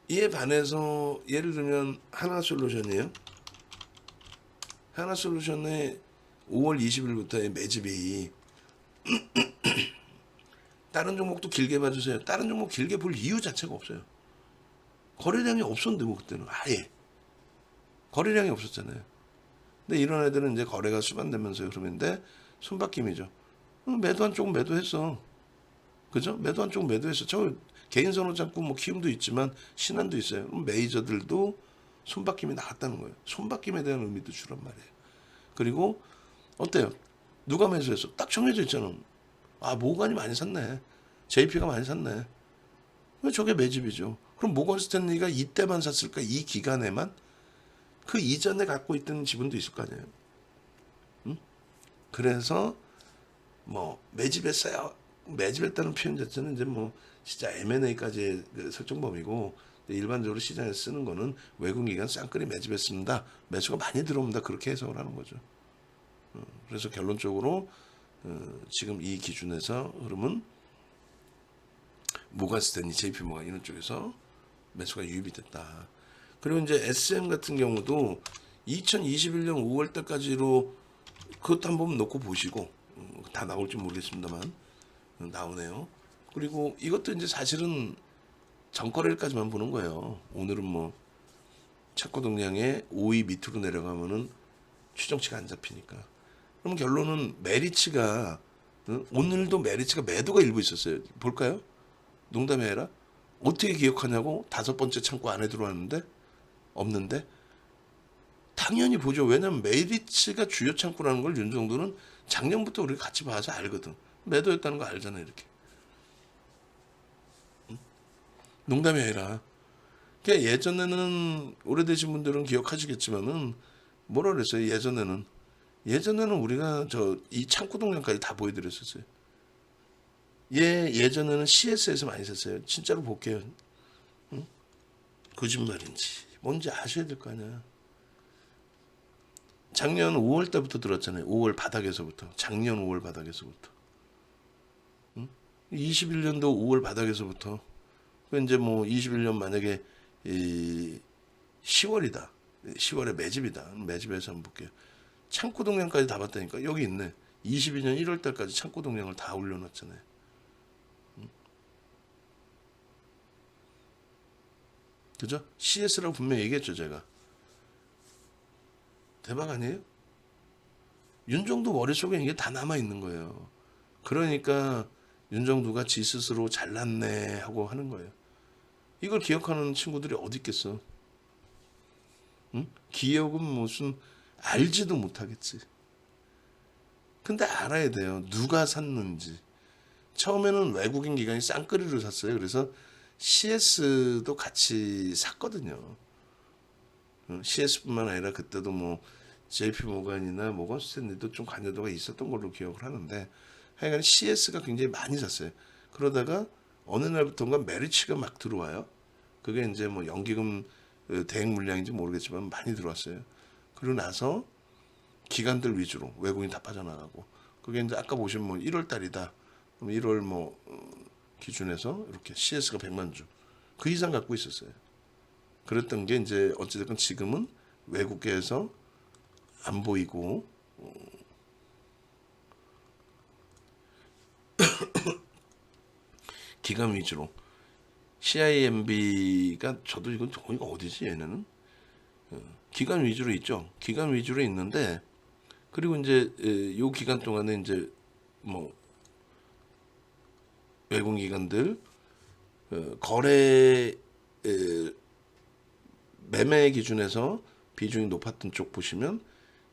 이에 반해서 예를 들면 하나솔루션이에요. 하나솔루션의 5월 20일부터의 매집이 다른 종목도 길게 봐주세요. 다른 종목 길게 볼 이유 자체가 없어요. 거래량이 없었는데 뭐 그때는 아예 거래량이 없었잖아요. 근데 이런 애들은 이제 거래가 수반되면서 그러는데 손바뀜이죠. 매도 한쪽 매도했어. 그죠? 매도 한쪽 매도했어. 저 개인 선호 잡고 뭐 키움도 있지만 신한도 있어요. 메이저들도 손바뀜이 나왔다는 거예요. 손바뀜에 대한 의미도 주란 말이에요. 그리고 어때요? 누가 매수했어? 딱 정해져 있잖아. 아, 모건이 많이 샀네. JP가 많이 샀네. 왜 저게 매집이죠? 그럼 모건 스탠리가 이때만 샀을까? 이 기간에만? 그 이전에 갖고 있던 지분도 있을 거 아니에요. 응? 그래서 뭐 매집했어요. 매집했다는 표현 자체는 이제 뭐 진짜 M&A까지의 그 설정 범위고 일반적으로 시장에서 쓰는 거는 외국기관 쌍끌이 매집했습니다. 매수가 많이 들어옵니다. 그렇게 해석을 하는 거죠. 그래서 결론적으로 지금 이 기준에서 흐름은 모건 스탠리, JP 모건 이런 쪽에서 매수가 유입이 됐다. 그리고 이제 SM 같은 경우도 2021년 5월 때까지로 그것도 한번 놓고 보시고 다 나올지 모르겠습니다만 나오네요. 그리고 이것도 이제 사실은 전거래일까지만 보는 거예요. 오늘은 뭐 착고 동량의 5위 밑으로 내려가면은 추정치가 안 잡히니까. 그럼 결론은 메리츠가 오늘도 메리츠가 매도가 일부 있었어요. 볼까요? 농담이 아니라 어떻게 기억하냐고. 5번째 창고 안에 들어왔는데 없는데 당연히 보죠. 왜냐면 메리츠가 주요 창구라는 걸 윤정도는 작년부터 우리가 같이 봐서 알거든. 매도했다는 거 알잖아요. 이렇게. 농담이 아니라. 그러니까 예전에는 오래되신 분들은 기억하시겠지만은 뭐라 그랬어요. 예전에는 우리가 이 창구 동량까지 다 보여드렸었어요. 예전에는 CS에서 많이 샀어요. 진짜로 볼게요. 응? 거짓말인지 뭔지 아셔야 될 거 아니야. 작년 5월 달부터 들었잖아요. 5월 바닥에서부터. 작년 5월 바닥에서부터. 21년도 5월 바닥에서부터. 이제 뭐 21년 만약에 10월이다. 10월에 매집이다. 매집에서 한번 볼게요. 창고 동량까지 다 봤다니까. 여기 있네. 22년 1월 달까지 창고 동량을 다 올려놨잖아요. 그죠? CS라고 분명히 얘기했죠, 제가. 대박 아니에요? 윤정도 머릿속에 이게 다 남아있는 거예요. 그러니까 윤정도가 지 스스로 잘났네 하고 하는 거예요. 이걸 기억하는 친구들이 어디 있겠어? 응? 기억은 무슨 알지도 못하겠지. 근데 알아야 돼요. 누가 샀는지. 처음에는 외국인 기관이 쌍끌이로 샀어요. 그래서 CS도 같이 샀거든요. CS뿐만 아니라 그때도 뭐 JP 모간이나 모건 스탠리도 좀 관여도가 있었던 걸로 기억을 하는데 하여간 CS가 굉장히 많이 샀어요. 그러다가 어느 날부터인가 메리츠가 막 들어와요. 그게 이제 뭐 연기금 대행 물량인지 모르겠지만 많이 들어왔어요. 그리고 나서 기관들 위주로 외국인 다 빠져나가고 그게 이제 아까 보시면 뭐 1월 달이다. 그럼 1월 뭐 기준에서 이렇게 CS가 100만 주 그 이상 갖고 있었어요. 그랬던 게 이제 어찌됐건 지금은 외국계에서 안 보이고 기관 위주로 CIMB가 저도 이건 이거 어디지 얘네는 기관 위주로 있죠. 기관 위주로 있는데 그리고 이제 요 기간 동안에 이제 뭐 외국 기관들 거래 매매 기준에서 비중이 높았던 쪽 보시면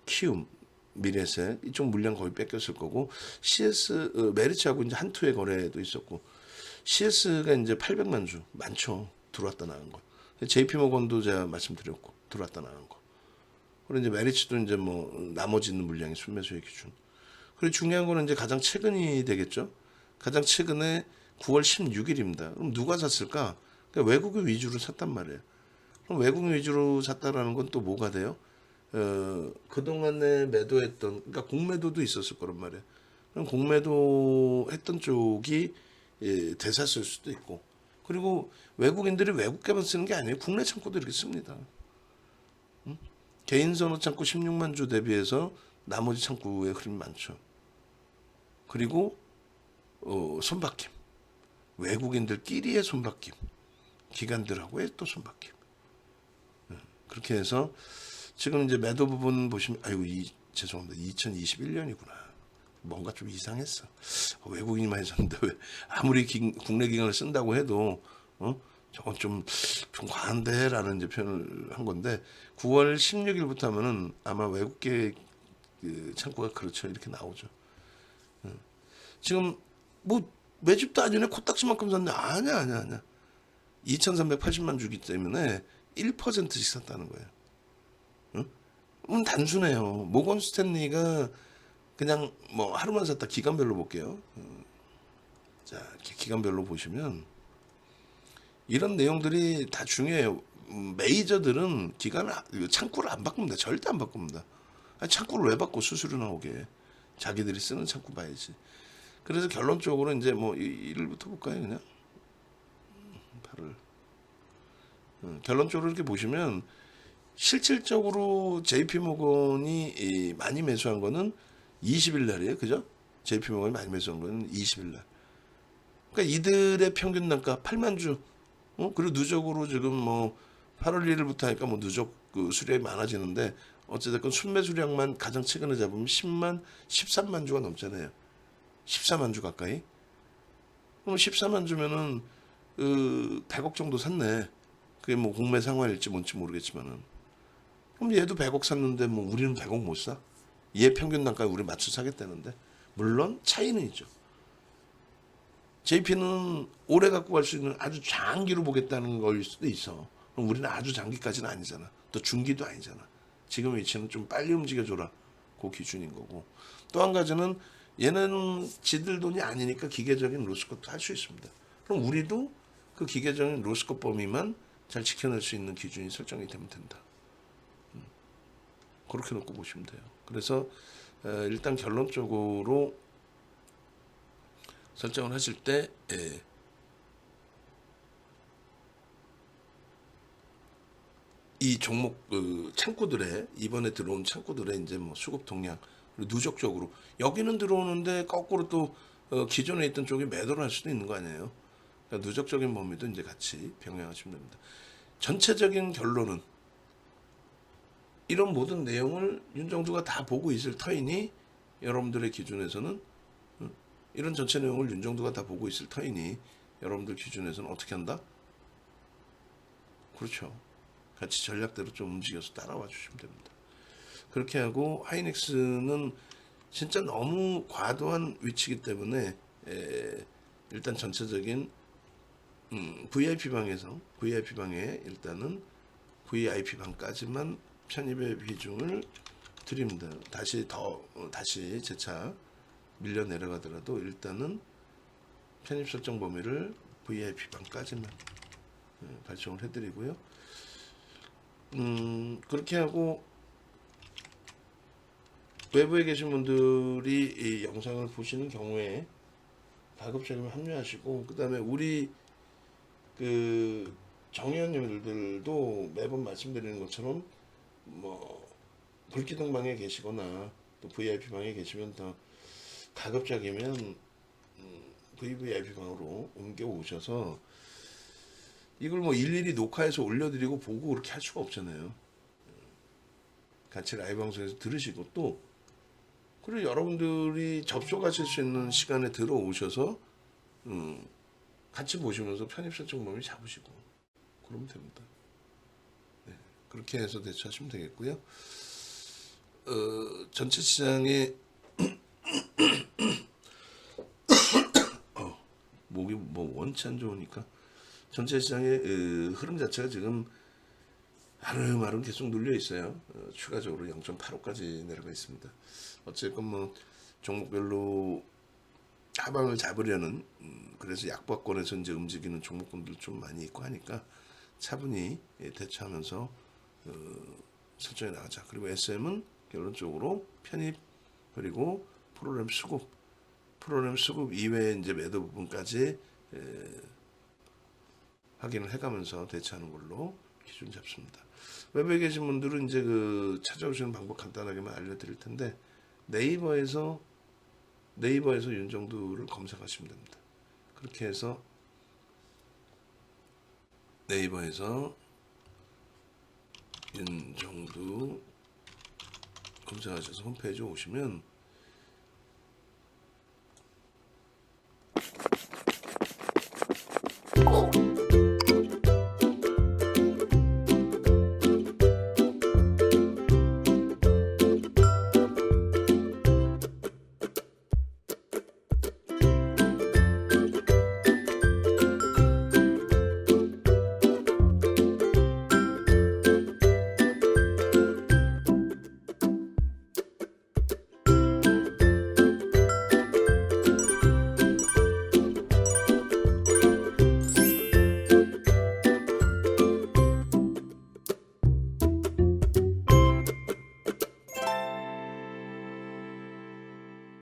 키움, 미래세 이쪽 물량 거의 뺏겼을 거고 CS 메리츠하고 이제 한투의 거래도 있었고 CS가 이제 800만 주 많죠. 들어왔다 나간 거. JP모건도 제가 말씀드렸고 들어왔다 나간 거. 그리고 이제 메리츠도 이제 뭐 나머지 있는 물량이 순매수의 기준. 그리고 중요한 거는 이제 가장 최근이 되겠죠. 가장 최근에 9월 16일입니다. 그럼 누가 샀을까? 그러니까 외국인 위주로 샀단 말이에요. 그럼 외국인 위주로 샀다라는 건 또 뭐가 돼요? 그동안에 매도했던, 그러니까 공매도도 있었을 거란 말이에요. 그럼 공매도 했던 쪽이 대사쓸 수도 있고. 그리고 외국인들이 외국계만 쓰는 게 아니에요. 국내 창고도 이렇게 씁니다. 개인 선호 창고 16만 주 대비해서 나머지 창고의 흐름이 많죠. 그리고 손바뀜. 외국인들끼리의 손바뀜. 기관들하고의 또 손바뀜. 그렇게 해서 지금 이제 매도 부분 보시면 죄송합니다. 2021년이구나. 뭔가 좀 이상했어. 외국인이 많이 샀는데 왜 아무리 국내 기관을 쓴다고 해도 저건 좀 과한데라는 이제 표현을 한 건데 9월 16일부터 하면은 아마 외국계 그 창고가 그렇죠 이렇게 나오죠. 지금 뭐 매집도 아니네 코딱지만큼 샀네 아니야 2,380만 주기 때문에 1%씩 샀다는 거예요. 단순해요. 모건 스탠리가 그냥 뭐 하루만 샀다 기간별로 볼게요. 자 기간별로 보시면 이런 내용들이 다 중요해요. 메이저들은 창구를 안 바꿉니다. 절대 안 바꿉니다. 창구를 왜 바꿔 수수료 나오게 자기들이 쓰는 창구 봐야지. 그래서 결론적으로 이제 뭐 1일부터 볼까요 그냥 8월 결론적으로 이렇게 보시면 실질적으로 JP모건이 많이 매수한 거는 20일 날이에요. 그죠? JP모건이 많이 매수한 거는 20일 날. 그러니까 이들의 평균 단가 8만 주. 그리고 누적으로 지금 뭐 8월 1일부터 하니까 뭐 누적 그 수량이 많아지는데 어찌됐건 순매 수량만 가장 최근에 잡으면 13만 주가 넘잖아요. 14만 주 가까이. 그럼 14만 주면은 100억 정도 샀네. 그게 뭐 공매 상환일지 뭔지 모르겠지만은. 그럼 얘도 100억 샀는데 뭐 우리는 100억 못 사? 얘 평균 단가에 우리 맞춰 사겠다는데. 물론 차이는 있죠. JP는 오래 갖고 갈 수 있는 아주 장기로 보겠다는 걸 수도 있어. 그럼 우리는 아주 장기까지는 아니잖아. 또 중기도 아니잖아. 지금 위치는 좀 빨리 움직여줘라. 그 기준인 거고. 또 한 가지는 얘는 지들 돈이 아니니까 기계적인 로스컷도 할 수 있습니다. 그럼 우리도 그 기계적인 로스컷 범위만 잘 지켜낼 수 있는 기준이 설정이 되면 된다. 그렇게 놓고 보시면 돼요. 그래서 일단 결론적으로 설정을 하실 때 이 종목 창구들에 이번에 들어온 창구들의 이제 뭐 수급 동향 그리고 누적적으로 여기는 들어오는데 거꾸로 또 기존에 있던 쪽이 매도를 할 수도 있는 거 아니에요. 그러니까 누적적인 범위도 이제 같이 병행하시면 됩니다. 전체적인 결론은 이런 모든 내용을 윤정두가 다 보고 있을 터이니 여러분들의 기준에서는 이런 전체 내용을 윤정두가 다 보고 있을 터이니 여러분들 기준에서는 어떻게 한다? 그렇죠. 같이 전략대로 좀 움직여서 따라와 주시면 됩니다. 그렇게 하고 하이닉스는 진짜 너무 과도한 위치이기 때문에 일단 전체적인 VIP 방에 일단은 VIP 방까지만 편입의 비중을 드립니다. 다시 재차 밀려 내려가더라도 일단은 편입 설정 범위를 VIP 방까지만 발송을 해드리고요. 그렇게 하고 외부에 계신 분들이 이 영상을 보시는 경우에 가급적이면 합류하시고 그 다음에 우리 그 정의원님들도 매번 말씀드리는 것처럼 뭐 불기둥방에 계시거나 또 VIP 방에 계시면 더 가급적이면 VVIP 방으로 옮겨 오셔서 이걸 뭐 일일이 녹화해서 올려드리고 보고 그렇게 할 수가 없잖아요. 같이 라이브 방송에서 들으시고 또 그리고 여러분들이 접속하실 수 있는 시간에 들어오셔서 같이 보시면서 편입 설정 범위 잡으시고 그러면 됩니다. 네, 그렇게 해서 대처하시면 되겠고요. 전체 시장에 목이 뭐 원치 안 좋으니까 전체 시장의 흐름 자체가 지금 하루마루 계속 눌려 있어요. 추가적으로 0.85까지 내려가 있습니다. 어쨌건 뭐 종목별로 하방을 잡으려는 그래서 약박권에서 이제 움직이는 종목군들 좀 많이 있고 하니까 차분히 대처하면서 설정해 나가자. 그리고 SM은 결론적으로 편입 그리고 프로그램 수급 이외에 이제 매도 부분까지 확인을 해가면서 대처하는 걸로 기준 잡습니다. 웹에 계신 분들은 이제 그 찾아오시는 방법 간단하게만 알려드릴 텐데 네이버에서 윤정두를 검색하시면 됩니다. 그렇게 해서 네이버에서 윤정두 검색하셔서 홈페이지에 오시면